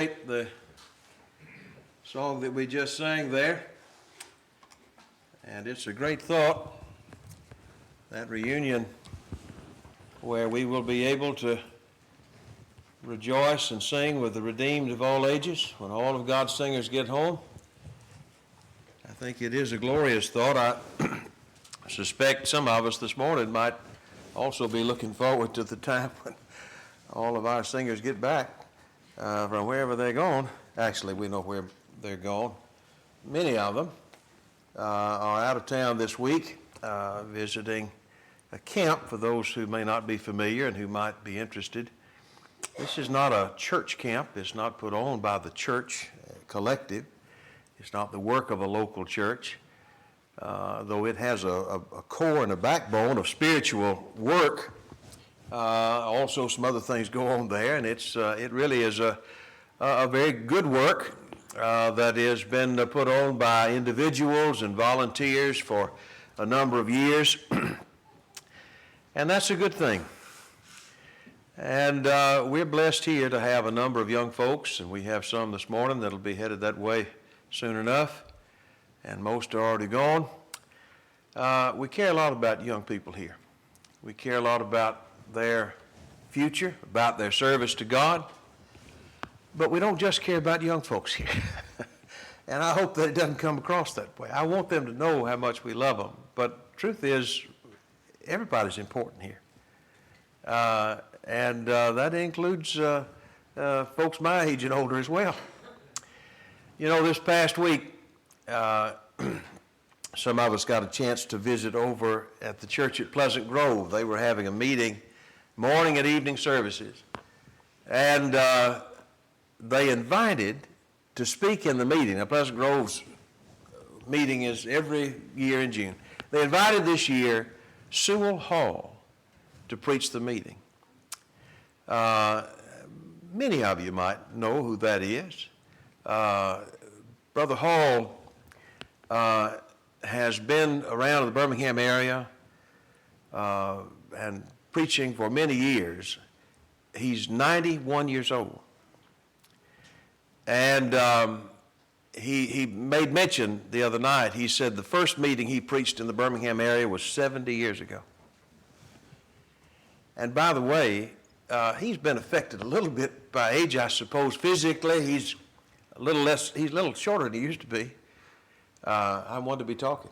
The song that we just sang there, and it's a great thought, that reunion where we will be able to rejoice and sing with the redeemed of all ages when all of God's singers get home. I think it is a glorious thought. I suspect some of us this morning might also be looking forward to the time when all of our singers get back from wherever they're gone. Actually, we know where they're gone. Many of them are out of town this week visiting a camp for those who may not be familiar and who might be interested. This is not a church camp. It's not put on by the church collective. It's not the work of a local church, though it has a core and a backbone of spiritual work. Also some other things go on there, and it really is a very good work that has been put on by individuals and volunteers for a number of years, and that's a good thing. And we're blessed here to have a number of young folks, and we have some this morning that'll be headed that way soon enough, and most are already gone. We care a lot about young people here. We care a lot about their future, about their service to God. But we don't just care about young folks here. And I hope that it doesn't come across that way. I want them to know how much we love them. But truth is, everybody's important here. And that includes folks my age and older as well. You know, this past week, some of us got a chance to visit over at the church at Pleasant Grove. They were having a meeting, morning and evening services. And they invited to speak in the meeting. Now, Pleasant Grove's meeting is every year in June. They invited this year Sewell Hall to preach the meeting. Many of you might know who that is. Brother Hall has been around the Birmingham area and preaching for many years. He's 91 years old. And he made mention the other night. He said the first meeting he preached in the Birmingham area was 70 years ago. And by the way, he's been affected a little bit by age, I suppose. Physically, he's a little shorter than he used to be. I wanted to be talking.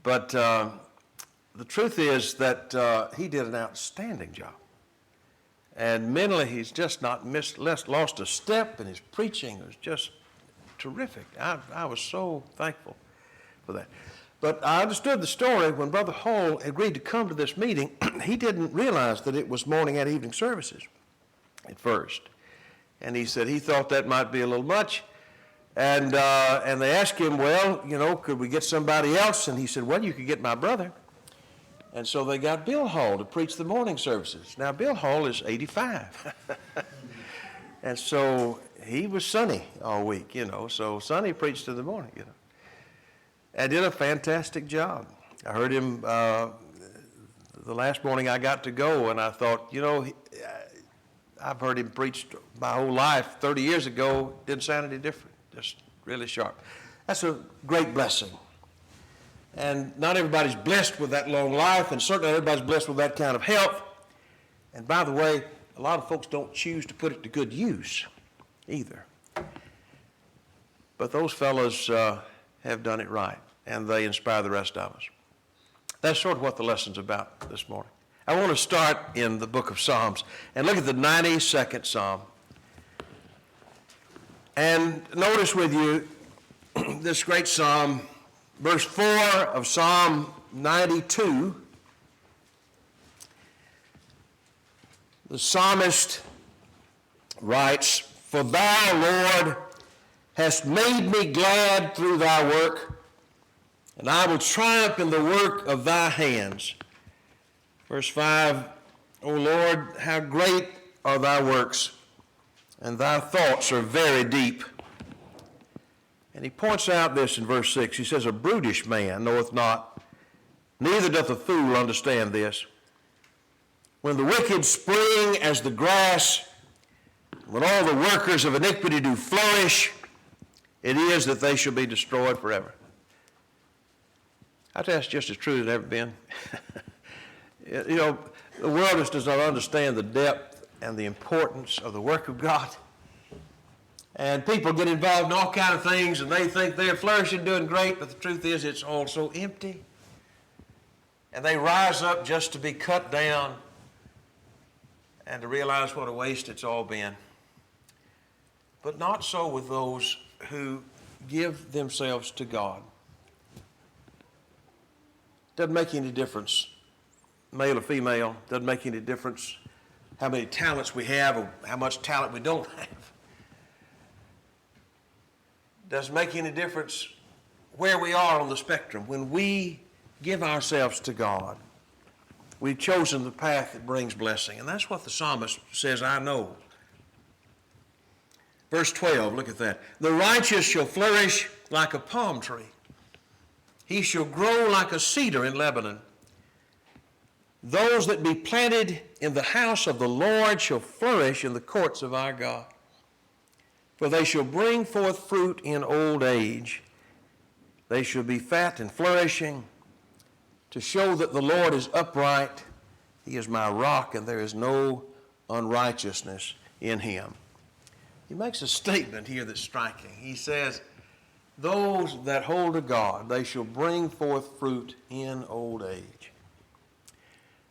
But the truth is that he did an outstanding job. And mentally, he's just not lost a step, and his preaching was just terrific. I was so thankful for that. But I understood the story when Brother Hall agreed to come to this meeting. He didn't realize that it was morning and evening services at first. And he said he thought that might be a little much. And they asked him, well, you know, could we get somebody else? And he said, well, you could get my brother. And so they got Bill Hall to preach the morning services. Now, Bill Hall is 85. And so he was Sonny all week, you know. So Sonny preached in the morning, you know. And did a fantastic job. I heard him the last morning I got to go, and I thought, you know, I've heard him preach my whole life. 30 years ago, didn't sound any different. Just really sharp. That's a great blessing. And not everybody's blessed with that long life, and certainly everybody's blessed with that kind of health. And by the way, a lot of folks don't choose to put it to good use either. But those fellows have done it right, and they inspire the rest of us. That's sort of what the lesson's about this morning. I want to start in the book of Psalms and look at the 92nd Psalm. And notice with you this great psalm, verse 4 of Psalm 92. The psalmist writes, "For thou, Lord, hast made me glad through thy work, and I will triumph in the work of thy hands." Verse 5, "O Lord, how great are thy works, and thy thoughts are very deep." And he points out this in verse 6. He says, "A brutish man knoweth not, neither doth a fool understand this. When the wicked spring as the grass, when all the workers of iniquity do flourish, it is that they shall be destroyed forever. I tell you, that's just as true as it's ever been. You know, the world just does not understand the depth and the importance of the work of God. And people get involved in all kinds of things, and they think they're flourishing, doing great, but the truth is it's all so empty. And they rise up just to be cut down and to realize what a waste it's all been. But not so with those who give themselves to God. Doesn't make any difference, male or female. Doesn't make any difference how many talents we have or how much talent we don't have. Doesn't make any difference where we are on the spectrum. When we give ourselves to God, we've chosen the path that brings blessing. And that's what the psalmist says, I know. Verse 12, look at that. The righteous shall flourish like a palm tree. He shall grow like a cedar in Lebanon. Those that be planted in the house of the Lord shall flourish in the courts of our God. For they shall bring forth fruit in old age. They shall be fat and flourishing, to show that the Lord is upright. He is my rock, and there is no unrighteousness in him. He makes a statement here that's striking. He says, those that hold to God, they shall bring forth fruit in old age.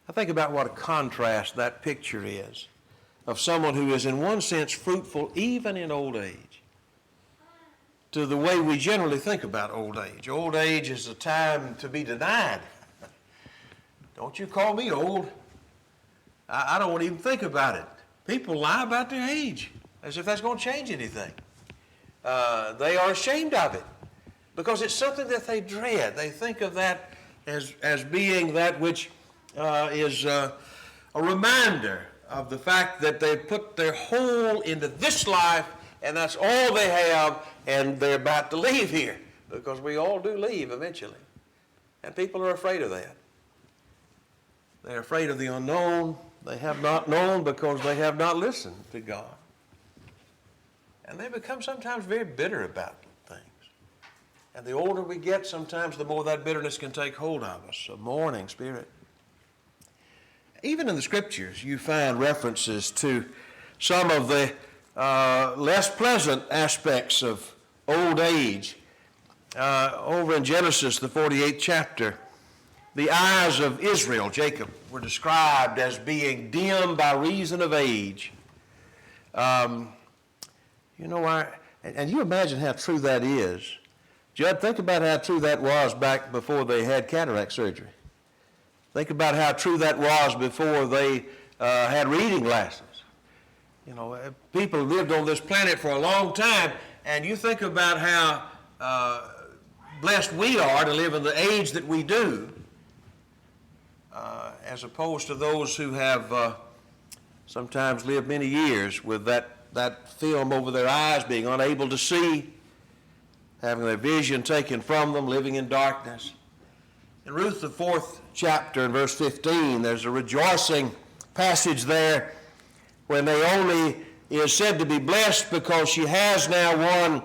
I think about what a contrast that picture is of someone who is in one sense fruitful even in old age to the way we generally think about old age. Old age is a time to be denied. Don't you call me old. I don't want to even think about it. People lie about their age as if that's going to change anything. They are ashamed of it because it's something that they dread. They think of that as being that which is a reminder of the fact that they put their whole into this life and that's all they have and they're about to leave here, because we all do leave eventually. And people are afraid of that. They're afraid of the unknown. They have not known because they have not listened to God. And they become sometimes very bitter about things. And the older we get, sometimes the more that bitterness can take hold of us, a mourning spirit. Even in the Scriptures, you find references to some of the less pleasant aspects of old age. Over in Genesis, the 48th chapter, the eyes of Israel, Jacob, were described as being dim by reason of age. And you imagine how true that is. Judd, think about how true that was back before they had cataract surgery. Think about how true that was before they had reading glasses. You know, people lived on this planet for a long time, and you think about how blessed we are to live in the age that we do, as opposed to those who have sometimes lived many years with that film over their eyes, being unable to see, having their vision taken from them, living in darkness. In Ruth, the 4th chapter, in verse 15, there's a rejoicing passage there where Naomi is said to be blessed because she has now one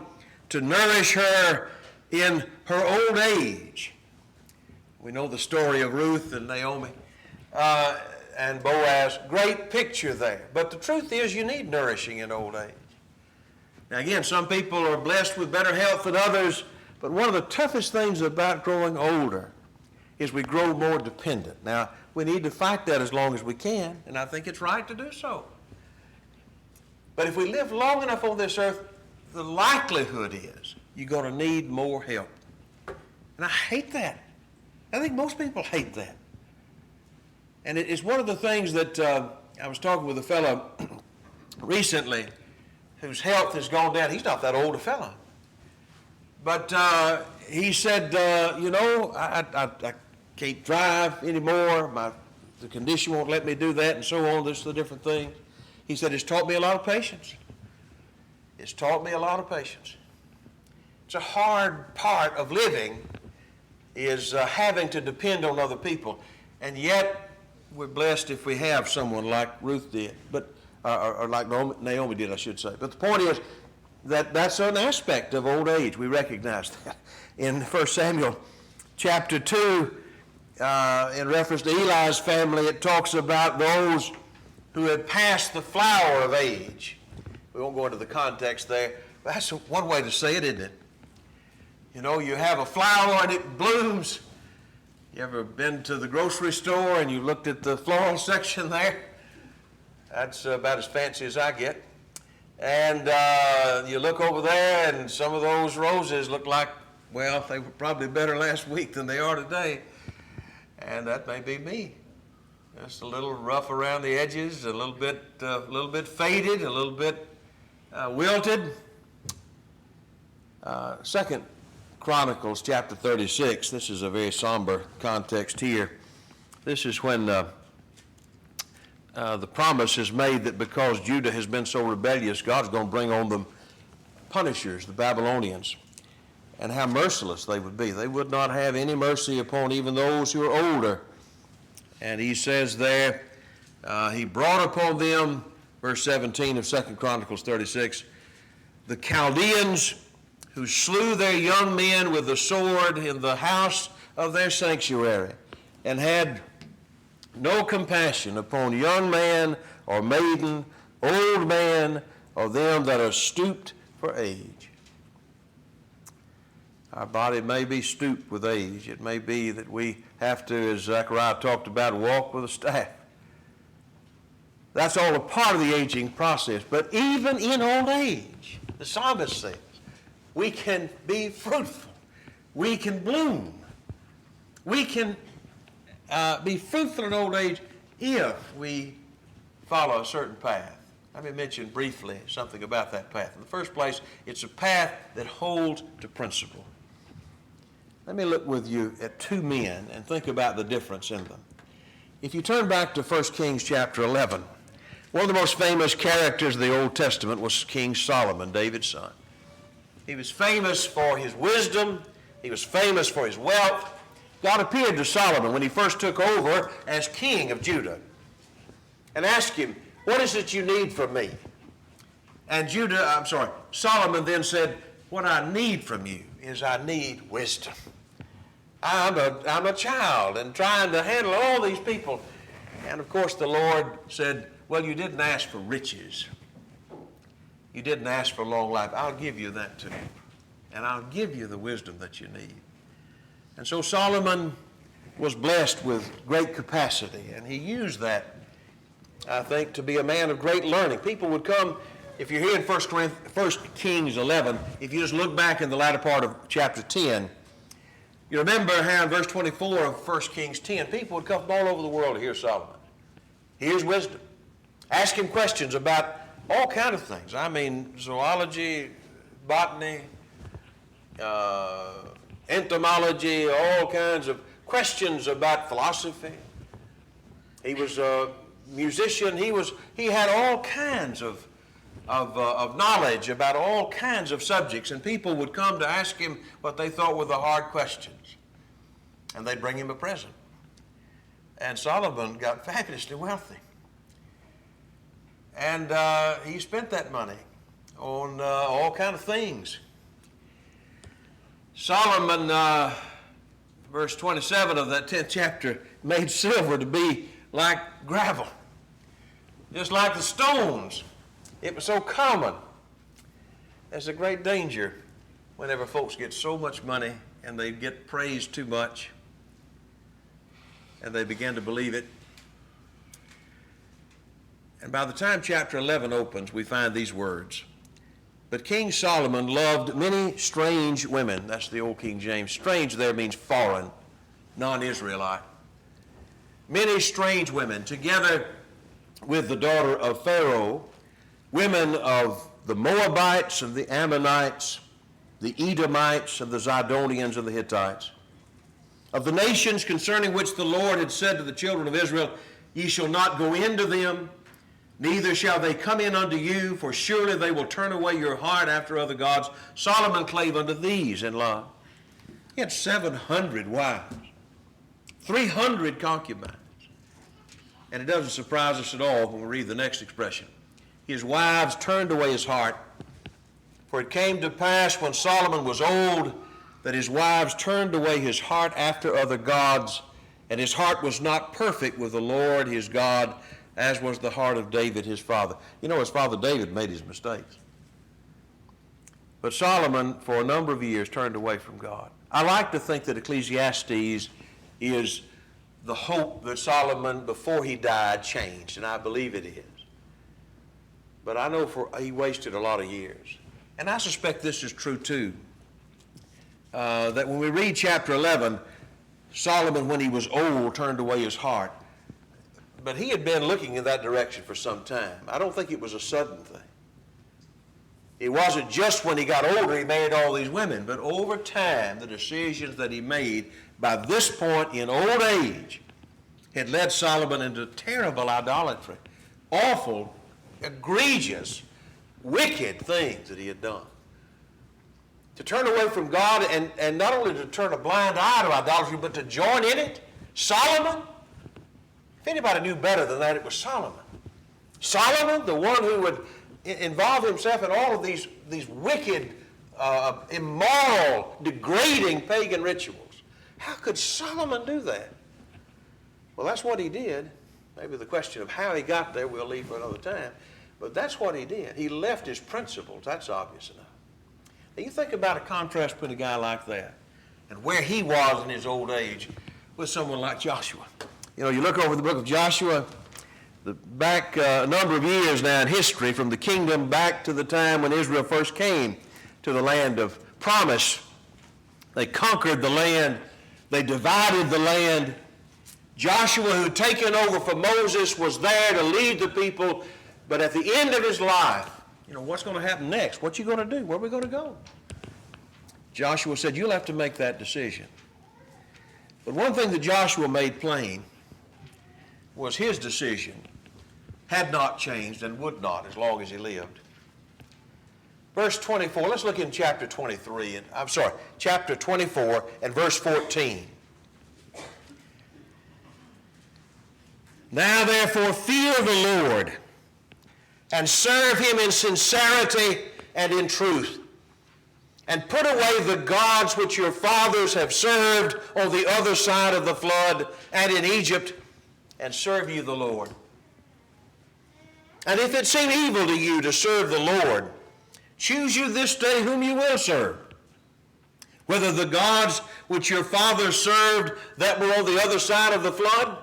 to nourish her in her old age. We know the story of Ruth and Naomi and Boaz. Great picture there. But the truth is you need nourishing in old age. Now again, some people are blessed with better health than others, but one of the toughest things about growing older is we grow more dependent. Now, we need to fight that as long as we can, and I think it's right to do so. But if we live long enough on this earth, the likelihood is you're going to need more help. And I hate that. I think most people hate that. And it's one of the things that I was talking with a fellow recently whose health has gone down. He's not that old a fellow. But he said, I can't drive anymore. The condition won't let me do that, and so on. This is the different things. He said, it's taught me a lot of patience. It's taught me a lot of patience. It's a hard part of living is having to depend on other people. And yet, we're blessed if we have someone like Ruth did. But or like Naomi did, I should say. But the point is that that's an aspect of old age. We recognize that. In 1 Samuel chapter 2, in reference to Eli's family, it talks about those who had passed the flower of age. We won't go into the context there, but that's one way to say it, isn't it? You know, you have a flower and it blooms. You ever been to the grocery store and you looked at the floral section there? That's about as fancy as I get. And you look over there and some of those roses look like, well, they were probably better last week than they are today. And that may be me. Just a little rough around the edges, a little bit faded, a little bit wilted. 2 Chronicles chapter 36, this is a very somber context here. This is when the promise is made that because Judah has been so rebellious, God's going to bring on them punishers, the Babylonians, and how merciless they would be. They would not have any mercy upon even those who are older. And he says there, he brought upon them, verse 17 of 2 Chronicles 36, the Chaldeans who slew their young men with the sword in the house of their sanctuary, and had no compassion upon young man or maiden, old man, or them that are stooped for age. Our body may be stooped with age. It may be that we have to, as Zechariah talked about, walk with a staff. That's all a part of the aging process. But even in old age, the psalmist says, we can be fruitful. We can bloom. We can be fruitful in old age if we follow a certain path. Let me mention briefly something about that path. In the first place, it's a path that holds to principle. Let me look with you at two men and think about the difference in them. If you turn back to 1 Kings chapter 11, one of the most famous characters of the Old Testament was King Solomon, David's son. He was famous for his wisdom. He was famous for his wealth. God appeared to Solomon when he first took over as king of Judah and asked him, what is it you need from me? And Solomon then said, what I need from you is I need wisdom. I'm a child and trying to handle all these people. And of course the Lord said, well, you didn't ask for riches. You didn't ask for long life. I'll give you that too. And I'll give you the wisdom that you need. And so Solomon was blessed with great capacity, and he used that, I think, to be a man of great learning. People would come, if you're here in 1 Kings 11, if you just look back in the latter part of chapter 10, you remember how in verse 24 of 1 Kings 10, people would come from all over the world to hear Solomon. Hear his wisdom. Ask him questions about all kinds of things. I mean, zoology, botany, entomology, all kinds of questions about philosophy. He was a musician. He had all kinds of knowledge about all kinds of subjects, and people would come to ask him what they thought were the hard questions, and they'd bring him a present. And Solomon got fabulously wealthy. And he spent that money on all kinds of things. Solomon, verse 27 of that 10th chapter, made silver to be like gravel, just like the stones. It was so common. There's a great danger whenever folks get so much money and they get praised too much and they begin to believe it. And by the time chapter 11 opens, we find these words. But King Solomon loved many strange women. That's the old King James. Strange there means foreign, non-Israelite. Many strange women, together with the daughter of Pharaoh, women of the Moabites and the Ammonites, the Edomites and the Zidonians and the Hittites, of the nations concerning which the Lord had said to the children of Israel, ye shall not go into them, neither shall they come in unto you, for surely they will turn away your heart after other gods. Solomon clave unto these in love. He had 700 wives, 300 concubines. And it doesn't surprise us at all when we read the next expression. his wives turned away his heart. For it came to pass when Solomon was old that his wives turned away his heart after other gods, and his heart was not perfect with the Lord his God, as was the heart of David his father. You know, his father David made his mistakes. But Solomon, for a number of years, turned away from God. I like to think that Ecclesiastes is the hope that Solomon, before he died, changed, and I believe it is. But I know he wasted a lot of years. And I suspect this is true too. That when we read chapter 11, Solomon, when he was old, turned away his heart. But he had been looking in that direction for some time. I don't think it was a sudden thing. It wasn't just when he got older he married all these women, but over time the decisions that he made by this point in old age had led Solomon into terrible idolatry, awful, egregious, wicked things that he had done. To turn away from God and not only to turn a blind eye to idolatry, but to join in it. Solomon, if anybody knew better than that, it was Solomon. Solomon, the one who would involve himself in all of these wicked, immoral, degrading pagan rituals. How could Solomon do that? Well, that's what he did. Maybe the question of how he got there we'll leave for another time. But that's what he did. He left his principles. That's obvious enough. Now, you think about a contrast between a guy like that and where he was in his old age with someone like Joshua. You know, you look over the book of Joshua, back a number of years now in history, from the kingdom back to the time when Israel first came to the land of promise. They conquered the land. They divided the land. Joshua, who had taken over from Moses, was there to lead the people. But at the end of his life, you know, what's going to happen next? What you going to do? Where are we going to go? Joshua said, you'll have to make that decision. But one thing that Joshua made plain was his decision had not changed and would not as long as he lived. Verse 24, let's look in chapter 24 and verse 14. Now therefore fear the Lord and serve him in sincerity and in truth, and put away the gods which your fathers have served on the other side of the flood and in Egypt, and serve you the Lord. And if it seem evil to you to serve the Lord, choose you this day whom you will serve, whether the gods which your fathers served that were on the other side of the flood,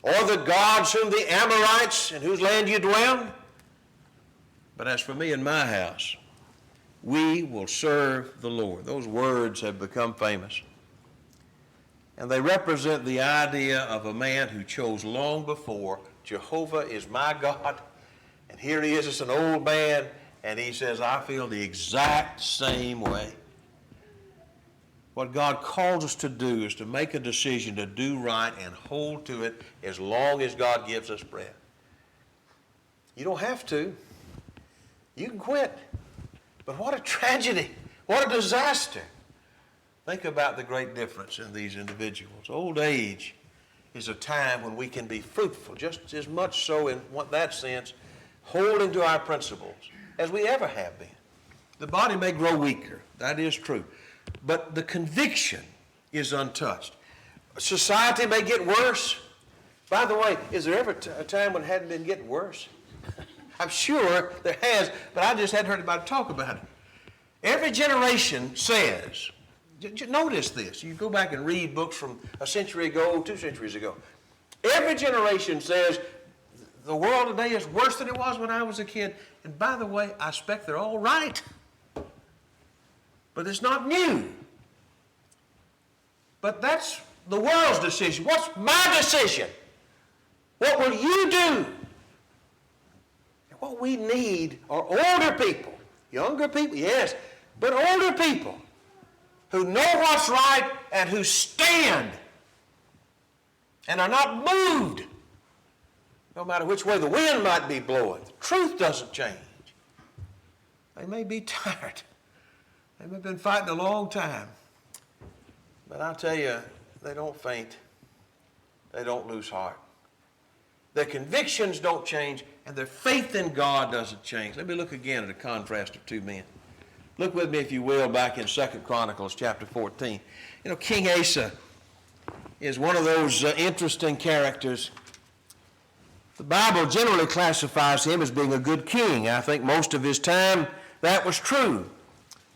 or the gods whom the Amorites, in whose land you dwell. But as for me and my house, we will serve the Lord. Those words have become famous. And they represent the idea of a man who chose long before, Jehovah is my God, and here he is as an old man, and he says, I feel the exact same way. What God calls us to do is to make a decision to do right and hold to it as long as God gives us breath. You don't have to. You can quit. But what a tragedy. What a disaster. Think about the great difference in these individuals. Old age is a time when we can be fruitful, just as much so in that sense, holding to our principles as we ever have been. The body may grow weaker. That is true. But the conviction is untouched. Society may get worse. By the way, is there ever a time when it hadn't been getting worse? I'm sure there has, but I just hadn't heard anybody talk about it. Every generation says, notice this, you go back and read books from a century ago, 2 centuries ago. Every generation says, the world today is worse than it was when I was a kid. And by the way, I expect they're all right. But it's not new. But that's the world's decision. What's my decision? What will you do? And what we need are older people, younger people, yes, but older people who know what's right and who stand and are not moved, no matter which way the wind might be blowing. The truth doesn't change. They may be tired. They may have been fighting a long time. But I'll tell you, they don't faint. They don't lose heart. their convictions don't change, and their faith in God doesn't change. Let me look again at a contrast of two men. Look with me, if you will, back in 2 Chronicles chapter 14. You know, King Asa is one of those interesting characters. The Bible generally classifies him as being a good king. I think most of his time that was true.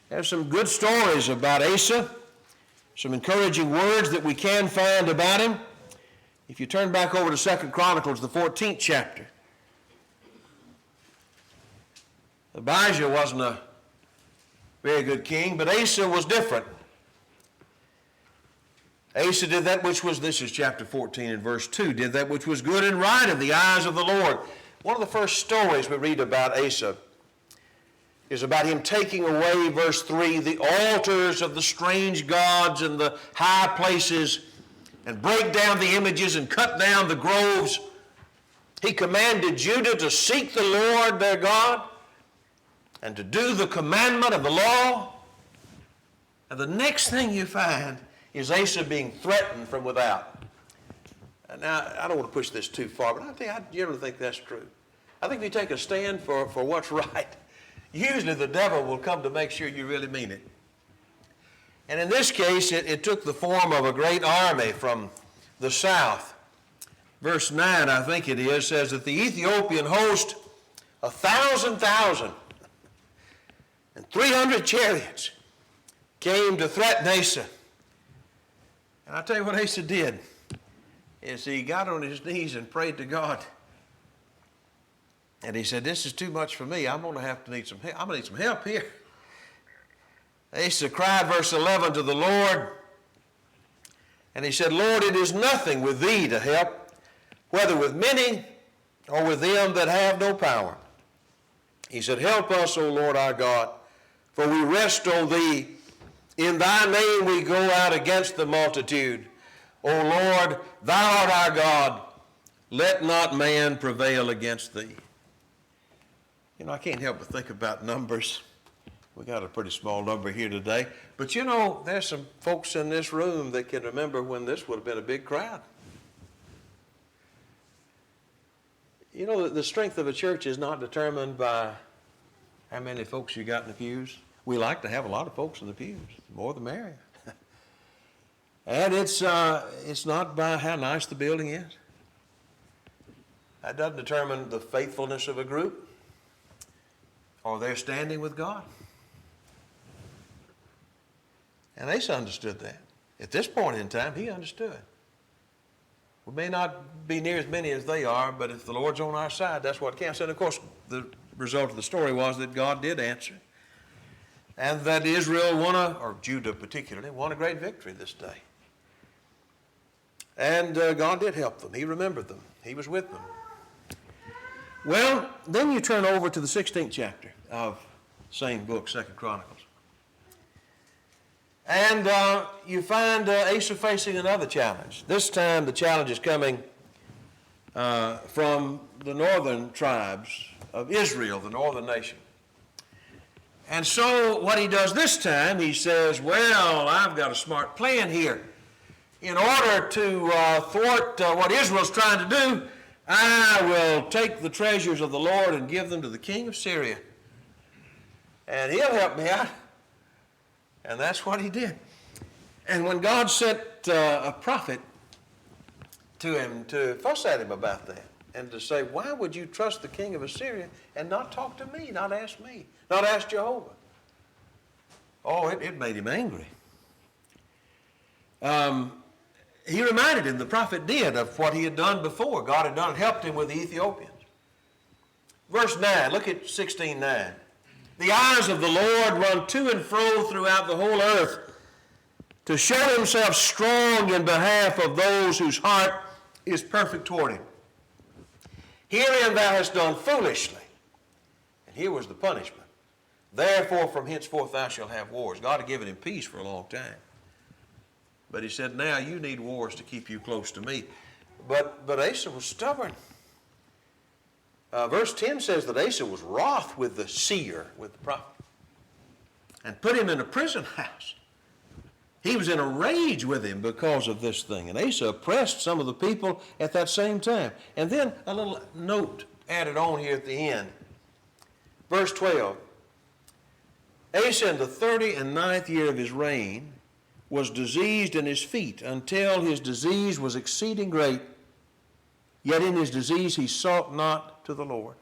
There's some good stories about Asa, some encouraging words that we can find about him. If you turn back over to 2 Chronicles, the 14th chapter. Abijah wasn't a very good king, but Asa was different. Asa did that which was, this is chapter 14 and verse 2, did that which was good and right in the eyes of the Lord. One of the first stories we read about Asa is about him taking away, verse 3, the altars of the strange gods and the high places, and break down the images and cut down the groves. He commanded Judah to seek the Lord their God and to do the commandment of the law. And the next thing you find is Asa being threatened from without. Now, I don't want to push this too far, but I generally think that's true. I think if you take a stand for what's right, usually the devil will come to make sure you really mean it. And in this case, it took the form of a great army from the south. Verse 9, I think it is, says that the Ethiopian host, 1,000,000 and 300 chariots came to threaten Asa. And I'll tell you what Asa did, is he got on his knees and prayed to God. And he said, this is too much for me. I'm going to need some help. I'm going to need some help here. Asa cried, verse 11, to the Lord, and he said, Lord, it is nothing with thee to help, whether with many or with them that have no power. He said, help us, O Lord our God, for we rest on thee. In thy name we go out against the multitude. O Lord, thou art our God. Let not man prevail against thee. You know, I can't help but think about numbers. We got a pretty small number here today. But you know, there's some folks in this room that can remember when this would have been a big crowd. You know, the strength of a church is not determined by how many folks you got in the pews. We like to have a lot of folks in the pews. The more the merrier. And it's not by how nice the building is. That doesn't determine the faithfulness of a group or their standing with God. And Asa understood that. At this point in time, he understood. We may not be near as many as they are, but if the Lord's on our side, that's what counts. And of course, the result of the story was that God did answer. And that Israel or Judah particularly, won a great victory this day. And God did help them. He remembered them. He was with them. Well, then you turn over to the 16th chapter of the same book, 2 Chronicles. And you find Asa facing another challenge. This time the challenge is coming from the northern tribes of Israel, the northern nation. And so what he does this time, he says, well, I've got a smart plan here. In order to thwart what Israel's trying to do, I will take the treasures of the Lord and give them to the king of Syria. And he'll help me out. And that's what he did. And when God sent a prophet to him to fuss at him about that and to say, why would you trust the king of Assyria and not talk to me, not ask me, not ask Jehovah? Oh, it made him angry. He reminded him, the prophet did, of what he had done before. God had done and helped him with the Ethiopians. Verse 9, look at 16:9. The eyes of the Lord run to and fro throughout the whole earth to show himself strong in behalf of those whose heart is perfect toward him. Herein thou hast done foolishly. And here was the punishment. Therefore from henceforth thou shalt have wars. God had given him peace for a long time. But he said, now you need wars to keep you close to me. But Asa was stubborn. Verse 10 says that Asa was wroth with the seer, with the prophet, and put him in a prison house. He was in a rage with him because of this thing. And Asa oppressed some of the people at that same time. And then a little note added on here at the end. Verse 12. Asa in the 39th year of his reign was diseased in his feet until his disease was exceeding great. Yet in his disease he sought not to the Lord,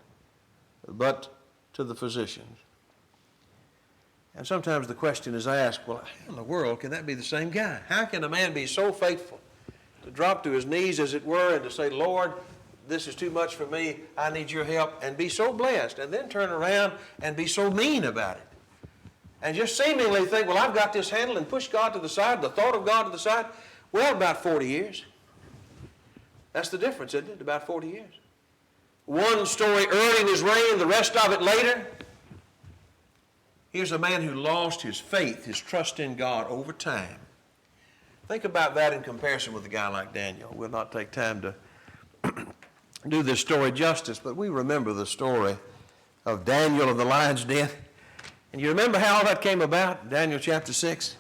but to the physicians. And sometimes the question is asked, well, how in the world can that be the same guy? How can a man be so faithful to drop to his knees, as it were, and to say, Lord, this is too much for me, I need your help, and be so blessed, and then turn around and be so mean about it? And just seemingly think, well, I've got this handled, and push God to the side, the thought of God to the side. Well, about 40 years. That's the difference, isn't it? About 40 years. One story early in his reign, the rest of it later. Here's a man who lost his faith, his trust in God over time. Think about that in comparison with a guy like Daniel. We'll not take time to do this story justice, but we remember the story of Daniel in the lion's den. And you remember how all that came about? Daniel chapter 6.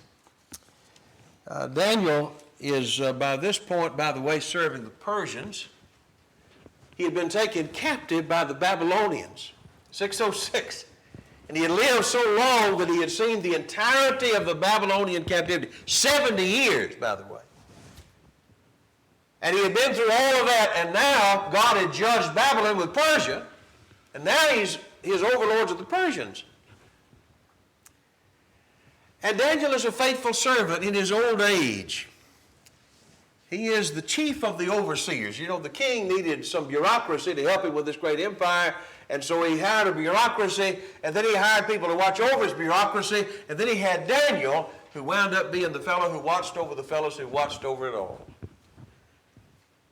Daniel is, by this point, by the way, serving the Persians. He had been taken captive by the Babylonians, 606. And he had lived so long that he had seen the entirety of the Babylonian captivity, 70 years, by the way. And he had been through all of that, and now God had judged Babylon with Persia, and now he's overlords of the Persians. And Daniel is a faithful servant in his old age. He is the chief of the overseers. You know, the king needed some bureaucracy to help him with this great empire, and so he hired a bureaucracy, and then he hired people to watch over his bureaucracy, and then he had Daniel, who wound up being the fellow who watched over the fellows who watched over it all.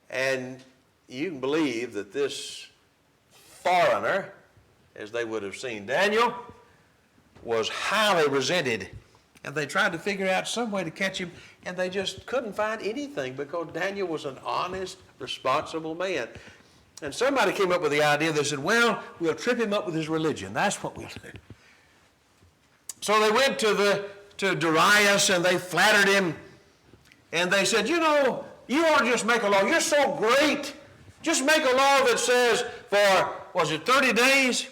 And you can believe that this foreigner, as they would have seen Daniel, was highly resented. And they tried to figure out some way to catch him, and they just couldn't find anything because Daniel was an honest, responsible man. And somebody came up with the idea, they said, well, we'll trip him up with his religion. That's what we'll do. So they went to Darius, and they flattered him, and they said, you know, you ought to just make a law. You're so great. Just make a law that says for, 30 days,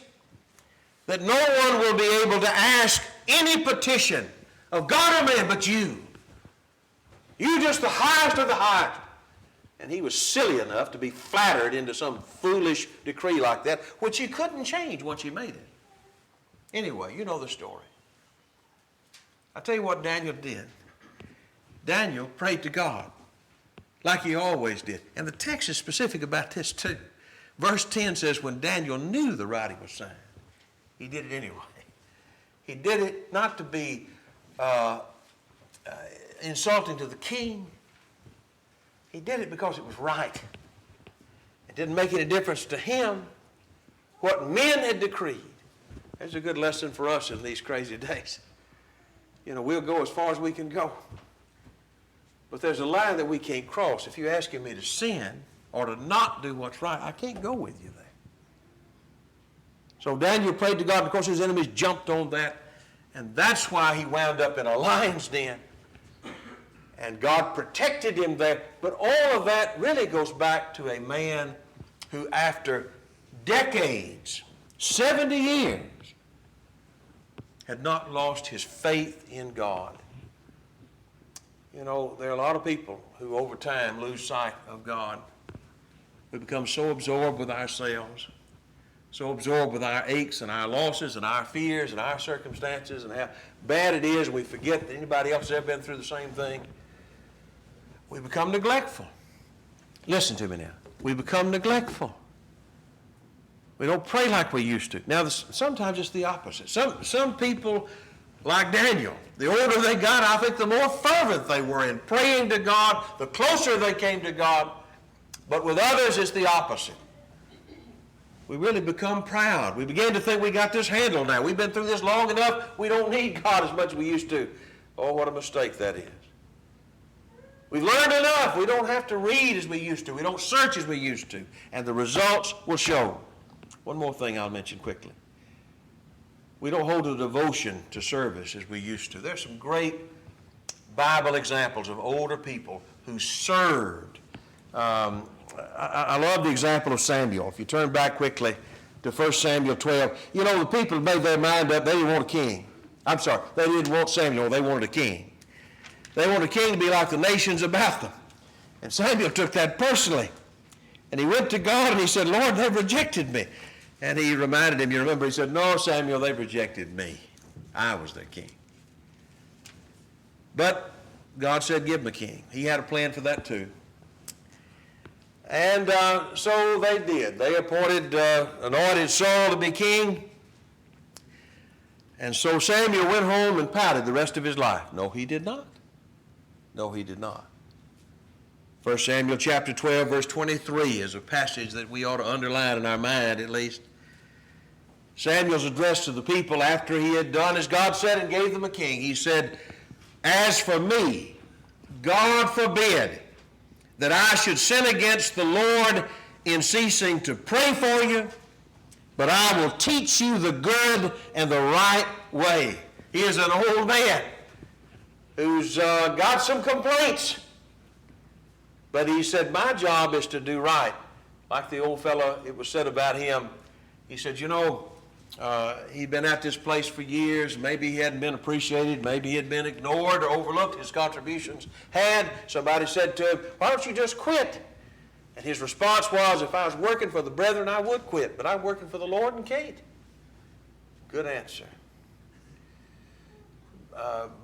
that no one will be able to ask any petition of God or man but you. You just the highest of the highest. And he was silly enough to be flattered into some foolish decree like that, which he couldn't change once he made it. Anyway, you know the story. I'll tell you what Daniel did. Daniel prayed to God like he always did. And the text is specific about this too. Verse 10 says, when Daniel knew the writing was signed, he did it anyway. He did it not to be insulting to the king. He did it because it was right. It didn't make any difference to him what men had decreed. That's a good lesson for us in these crazy days. You know, we'll go as far as we can go. But there's a line that we can't cross. If you're asking me to sin or to not do what's right, I can't go with you there. So Daniel prayed to God, and of course his enemies jumped on that, and that's why he wound up in a lion's den. And God protected him there. But all of that really goes back to a man who, after decades, 70 years, had not lost his faith in God. You know, there are a lot of people who over time lose sight of God. We become so absorbed with ourselves, so absorbed with our aches and our losses and our fears and our circumstances and how bad it is, and we forget that anybody else has ever been through the same thing. We become neglectful. Listen to me now. We become neglectful. We don't pray like we used to. Now, sometimes it's the opposite. Some people, like Daniel, the older they got, I think the more fervent they were in praying to God, the closer they came to God. But with others, it's the opposite. We really become proud. We begin to think we got this handled now. We've been through this long enough. We don't need God as much as we used to. Oh, what a mistake that is. We've learned enough. We don't have to read as we used to. We don't search as we used to. And the results will show. One more thing I'll mention quickly. We don't hold a devotion to service as we used to. There's some great Bible examples of older people who served. I love the example of Samuel. If you turn back quickly to 1 Samuel 12, you know, the people made their mind up, they didn't want a king. I'm sorry, they didn't want Samuel, they wanted a king. They wanted a king to be like the nations about them. And Samuel took that personally. And he went to God and he said, Lord, they've rejected me. And he reminded him, you remember, he said, no, Samuel, they've rejected me. I was their king. But God said, give him a king. He had a plan for that too. And so they did. They anointed Saul to be king. And so Samuel went home and pouted the rest of his life. No, he did not. No, he did not. 1 Samuel chapter 12, verse 23 is a passage that we ought to underline in our mind at least. Samuel's address to the people after he had done as God said and gave them a king. He said, as for me, God forbid that I should sin against the Lord in ceasing to pray for you, but I will teach you the good and the right way. He is an old man who's got some complaints. But he said, my job is to do right. Like the old fellow, it was said about him, he said, you know, he'd been at this place for years. Maybe he hadn't been appreciated. Maybe he had been ignored or overlooked. His contributions had. Somebody said to him, why don't you just quit? And his response was, if I was working for the brethren, I would quit. But I'm working for the Lord and can't. Good answer.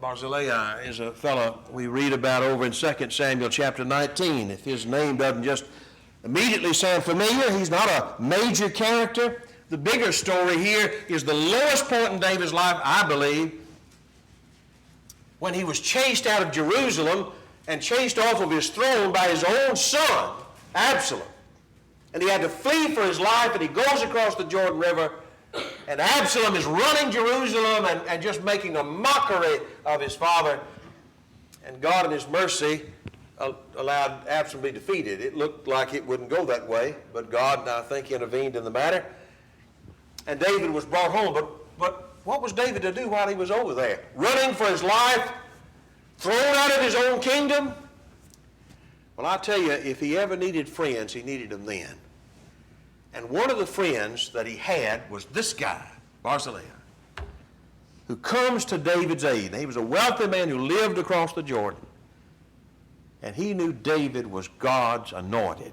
Barzillai is a fellow we read about over in 2 Samuel chapter 19. If his name doesn't just immediately sound familiar, he's not a major character. The bigger story here is the lowest point in David's life, I believe, when he was chased out of Jerusalem and chased off of his throne by his own son, Absalom. And he had to flee for his life, and he goes across the Jordan River, and Absalom is running Jerusalem and just making a mockery of his father. And God in his mercy allowed Absalom to be defeated. It looked like it wouldn't go that way, but God, I think, intervened in the matter. And David was brought home. But what was David to do while he was over there? Running for his life? Thrown out of his own kingdom? Well, I tell you, if he ever needed friends, he needed them then. And one of the friends that he had was this guy, Barzillai, who comes to David's aid. He was a wealthy man who lived across the Jordan. And he knew David was God's anointed.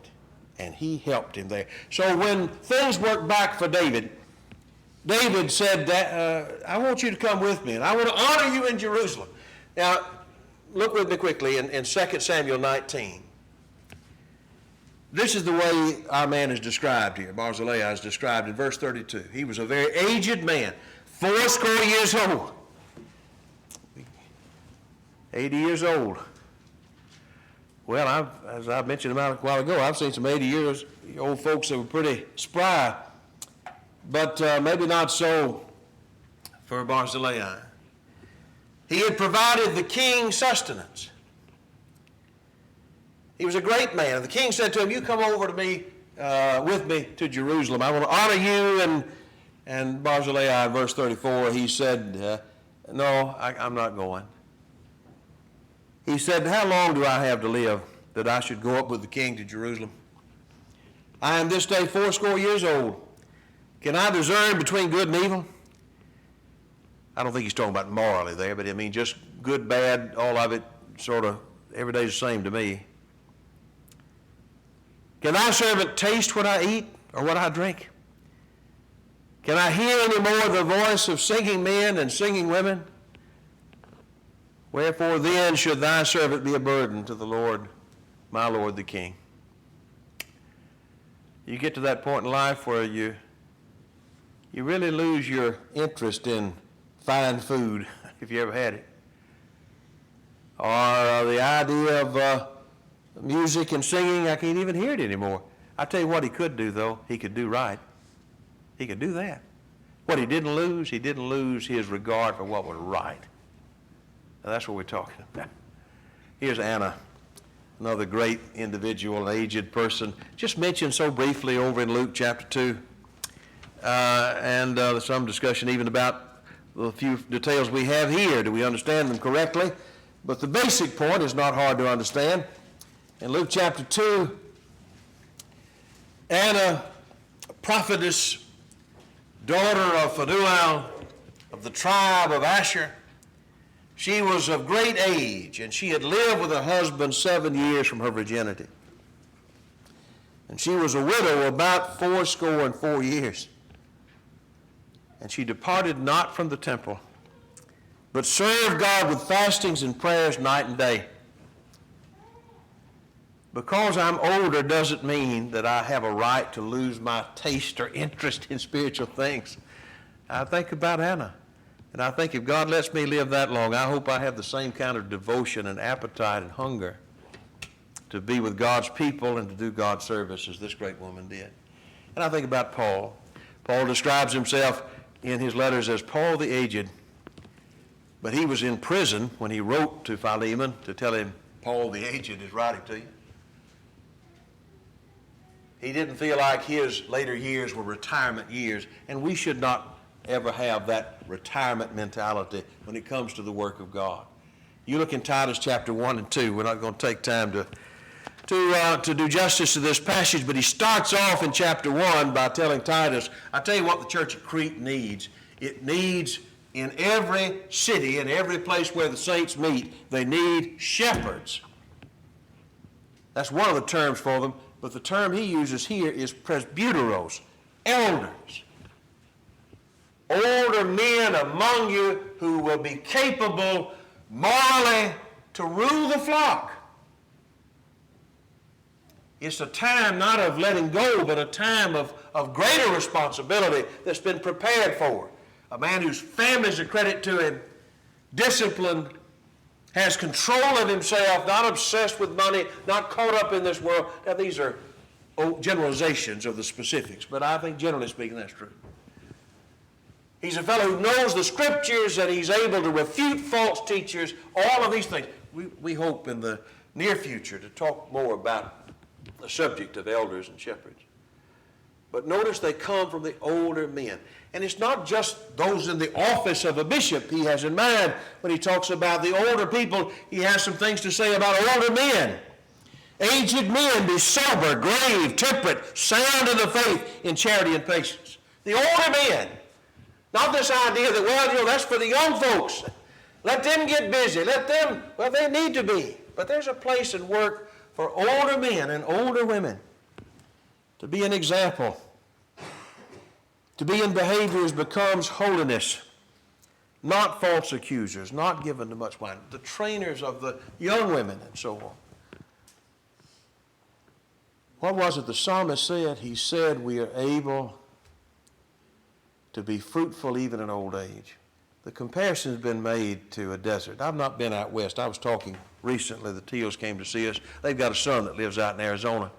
And he helped him there. So when things worked back for David, David said, I want you to come with me, and I want to honor you in Jerusalem. Now, look with me quickly in 2 Samuel 19. This is the way our man is described here. Barzillai is described in verse 32. He was a very aged man, 80 years old. 80 years old. Well, as I mentioned a while ago, I've seen some 80-year-old folks that were pretty spry, but maybe not so for Barzillai. He had provided the king sustenance. He was a great man. And the king said to him, you come over to me, with me to Jerusalem. I want to honor you. And Barzillai, verse 34, he said, no, I'm not going. He said, how long do I have to live that I should go up with the king to Jerusalem? I am this day 80 years old. Can I discern between good and evil? I don't think he's talking about morally there, but I mean just good, bad, all of it, sort of every day's the same to me. Can thy servant taste what I eat or what I drink? Can I hear any more the voice of singing men and singing women? Wherefore then should thy servant be a burden to the Lord, my Lord the King? You get to that point in life where you really lose your interest in fine food, if you ever had it. Or the idea of music and singing, I can't even hear it anymore. I tell you what he could do, though. He could do right. He could do that. What he didn't lose his regard for what was right. Now, that's what we're talking about. Here's Anna, another great individual, an aged person, just mentioned so briefly over in Luke chapter 2. And some discussion even about the few details we have here. Do we understand them correctly? But the basic point is not hard to understand. In Luke chapter 2, Anna, a prophetess, daughter of Phanuel of the tribe of Asher, she was of great age, and she had lived with her husband 7 years from her virginity. And she was a widow about 84 years. And she departed not from the temple, but served God with fastings and prayers night and day. Because I'm older doesn't mean that I have a right to lose my taste or interest in spiritual things. I think about Anna, and I think if God lets me live that long, I hope I have the same kind of devotion and appetite and hunger to be with God's people and to do God's service as this great woman did. And I think about Paul. Paul describes himself in his letters as Paul the Aged, but he was in prison when he wrote to Philemon to tell him, Paul the Aged is writing to you. He didn't feel like his later years were retirement years, and we should not ever have that retirement mentality when it comes to the work of God. You look in Titus chapter 1 and 2. We're not going to take time to do justice to this passage, but he starts off in chapter 1 by telling Titus, I tell you what the church at Crete needs. It needs in every city, in every place where the saints meet, they need shepherds. That's one of the terms for them. But the term he uses here is presbyteros, elders. Older men among you who will be capable morally to rule the flock. It's a time not of letting go, but a time of greater responsibility that's been prepared for. A man whose family's a credit to him, disciplined, has control of himself, not obsessed with money, not caught up in this world. Now, these are generalizations of the specifics, but I think generally speaking that's true. He's a fellow who knows the scriptures and he's able to refute false teachers, all of these things. We hope in the near future to talk more about the subject of elders and shepherds. But notice they come from the older men. And it's not just those in the office of a bishop he has in mind. When he talks about the older people, he has some things to say about older men. Aged men, be sober, grave, temperate, sound in the faith, in charity and patience. The older men. Not this idea that, well, that's for the young folks. Let them get busy. Let them, they need to be. But there's a place and work for older men and older women to be an example. To be in behaviors becomes holiness, not false accusers, not given to much wine, the trainers of the young women and so on. What was it the psalmist said? He said we are able to be fruitful even in old age. The comparison has been made to a desert. I've not been out west. I was talking recently, the Teals came to see us. They've got a son that lives out in Arizona.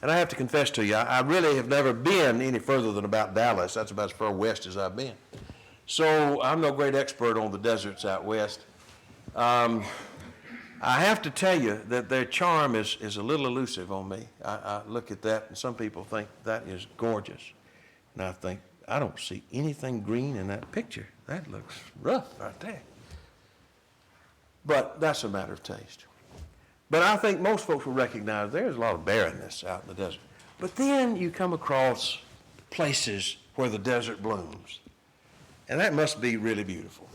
And I have to confess to you, I really have never been any further than about Dallas. That's about as far west as I've been. So I'm no great expert on the deserts out west. I have to tell you that their charm is a little elusive on me. I look at that, and some people think that is gorgeous. And I think, I don't see anything green in that picture. That looks rough right there. But that's a matter of taste. But I think most folks will recognize there's a lot of barrenness out in the desert. But then you come across places where the desert blooms. And that must be really beautiful.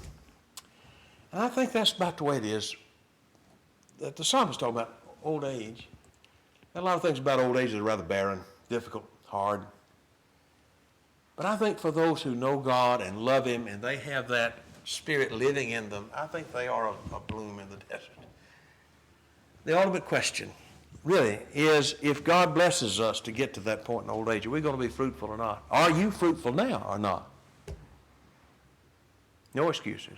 And I think that's about the way it is that the psalmist is talking about old age. And a lot of things about old age that are rather barren, difficult, hard. But I think for those who know God and love Him and they have that Spirit living in them, I think they are a bloom in the desert. The ultimate question really is, if God blesses us to get to that point in old age, are we going to be fruitful or not? Are you fruitful now or not? No excuses.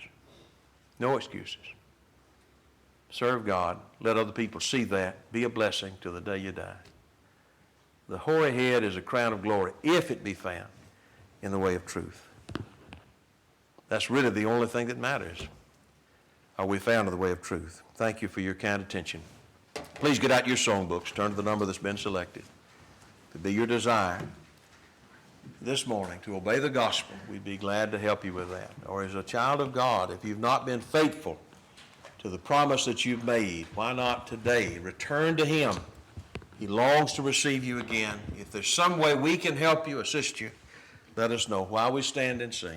No excuses. Serve God. Let other people see that. Be a blessing till the day you die. The hoary head is a crown of glory if it be found in the way of truth. That's really the only thing that matters. Are we found in the way of truth? Thank you for your kind attention. Please get out your songbooks. Turn to the number that's been selected. If it be your desire this morning to obey the gospel, we'd be glad to help you with that. Or as a child of God, if you've not been faithful to the promise that you've made. Why not today? Return to Him. He longs to receive you again. If there's some way we can help you, assist you, let us know while we stand and sing.